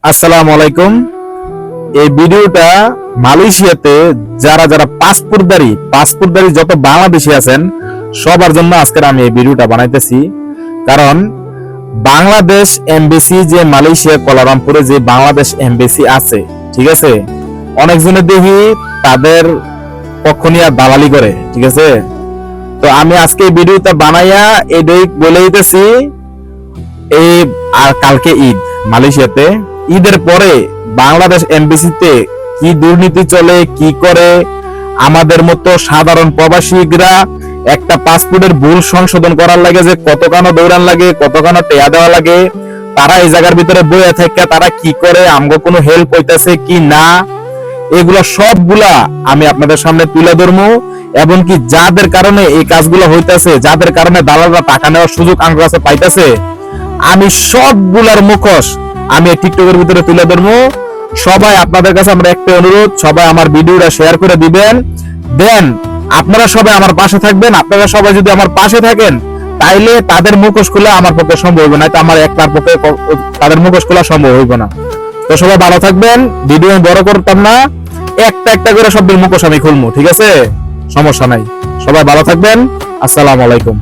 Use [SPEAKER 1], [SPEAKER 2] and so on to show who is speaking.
[SPEAKER 1] আসসালামু আলাইকুম। এই ভিডিওটা মালয়েশিয়াতে যারা যারা পাসপোর্টধারী যত বাংলাদেশি আছেন সবার জন্য আজকে আমি এই ভিডিওটা বানাইতেছি। কারণ বাংলাদেশ এমবেসি যে মালয়েশিয়া কোয়ালালামপুরে যে বাংলাদেশ এমবেসি আছে, ঠিক আছে, অনেকজনে দেখি তাদের পক্ষ নিয়ে দালালি করে, ঠিক আছে। তো আমি আজকে এই ভিডিওটা বানাইয়া এটাই বলে দিতেছি। এই আর কালকে ঈদ মালয়েশিয়াতে, ঈদের পরে বাংলাদেশ এমবেসিতে কি দুর্নীতি চলে, কি করে আমাদের মতো সাধারণ প্রবাসীরা একটা পাসপোর্টের ভুল সংশোধন করার লাগে যে কতখানো দৌড়ান লাগে, কতখানো টেয়া দেওয়া লাগে, তারা এই জায়গার ভিতরে বইয়া থাকে, তারা কি করে, আমগো কোনো হেল্প হইতাছে কি না, এগুলা সবগুলা আমি আপনাদের সামনে তুলে ধরবো। এবং কি যাদের কারণে এই কাজগুলো হইতাছে, যাদের কারণে দালালরা টাকা নেওয়ার সুযোগ আমার কাছে পাইতেছে, আমি সবগুলার মুখোশ আমি টিকটকের ভিতরে তুলে ধরবো। সবাই আপনাদের কাছে আমরা একটা অনুরোধ, সবাই আমার ভিডিওটা শেয়ার করে দিবেন। দেন আপনারা সবাই আমার পাশে থাকবেন। আপনারা সবাই যদি আমার পাশে থাকেন তাইলে তাদের মুখোশ খোলা আমার পক্ষে সম্ভব হবে না, তো আমার একটার পক্ষে তাদের মুখোশ খোলা সম্ভব হইবে না। তো সবাই ভালো থাকবেন, ভিডিও বড় করতাম না, একটা একটা করে সবদের মুখোশ আমি খুলবো, ঠিক আছে, সমস্যা নাই। সবাই ভালো থাকবেন, আসসালামু আলাইকুম।